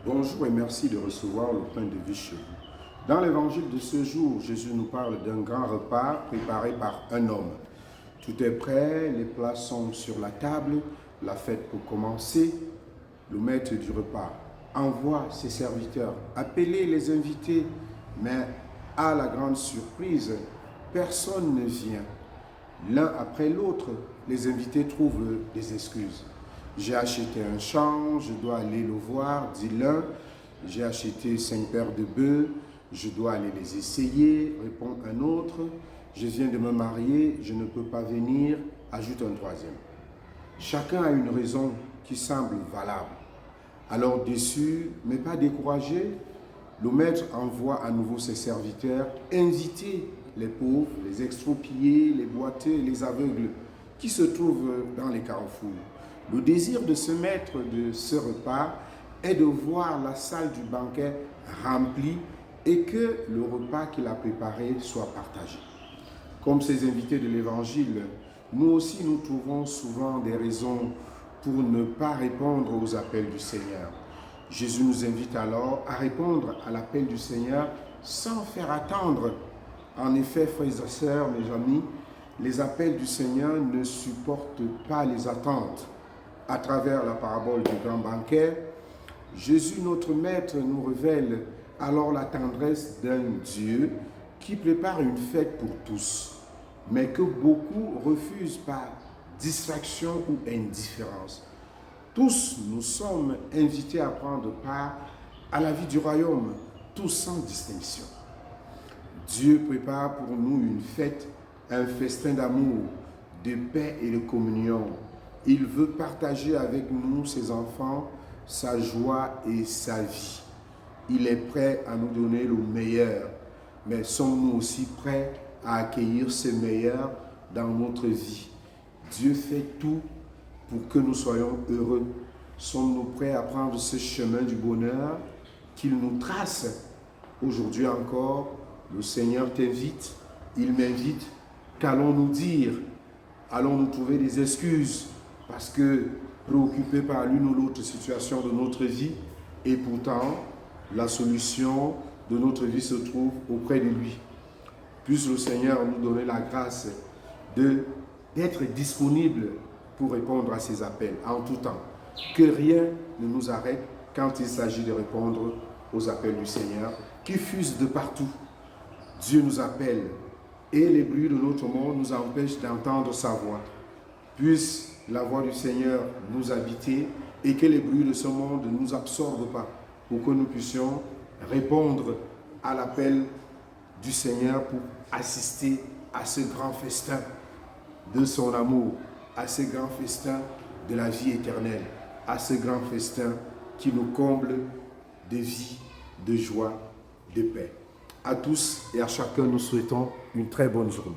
Bonjour et merci de recevoir le pain de vie chez vous. Dans l'évangile de ce jour, Jésus nous parle d'un grand repas préparé par un homme. Tout est prêt, les plats sont sur la table, la fête peut commencer. Le maître du repas envoie ses serviteurs appeler les invités, mais à la grande surprise, personne ne vient. L'un après l'autre, les invités trouvent des excuses. J'ai acheté un champ, je dois aller le voir, dit l'un. J'ai acheté 5 paires de bœufs, je dois aller les essayer, répond un autre. Je viens de me marier, je ne peux pas venir, ajoute un troisième. Chacun a une raison qui semble valable. Alors déçu, mais pas découragé, le maître envoie à nouveau ses serviteurs inviter les pauvres, les extropiés, les boiteux, les aveugles qui se trouvent dans les carrefours. Le désir de ce maître de ce repas est de voir la salle du banquet remplie et que le repas qu'il a préparé soit partagé. Comme ces invités de l'Évangile, nous aussi nous trouvons souvent des raisons pour ne pas répondre aux appels du Seigneur. Jésus nous invite alors à répondre à l'appel du Seigneur sans faire attendre. En effet, frères et sœurs, mes amis, les appels du Seigneur ne supportent pas les attentes. À travers la parabole du grand banquet, Jésus, notre Maître, nous révèle alors la tendresse d'un Dieu qui prépare une fête pour tous, mais que beaucoup refusent par distraction ou indifférence. Tous nous sommes invités à prendre part à la vie du royaume, tous sans distinction. Dieu prépare pour nous une fête, un festin d'amour, de paix et de communion. Il veut partager avec nous, ses enfants, sa joie et sa vie. Il est prêt à nous donner le meilleur, mais sommes-nous aussi prêts à accueillir ce meilleur dans notre vie? Dieu fait tout pour que nous soyons heureux. Sommes-nous prêts à prendre ce chemin du bonheur qu'il nous trace? Aujourd'hui encore, le Seigneur t'invite, il m'invite. Qu'allons-nous dire? Allons-nous trouver des excuses parce que préoccupés par l'une ou l'autre situation de notre vie? Et pourtant, la solution de notre vie se trouve auprès de lui. Puisse le Seigneur nous donner la grâce d'être disponible pour répondre à ses appels en tout temps. Que rien ne nous arrête quand il s'agit de répondre aux appels du Seigneur qui fusent de partout. Dieu nous appelle et les bruits de notre monde nous empêchent d'entendre sa voix. Puisse la voix du Seigneur nous habiter et que les bruits de ce monde ne nous absorbent pas pour que nous puissions répondre à l'appel du Seigneur pour assister à ce grand festin de son amour, à ce grand festin de la vie éternelle, à ce grand festin qui nous comble de vie, de joie, de paix. À tous et à chacun, nous souhaitons une très bonne journée.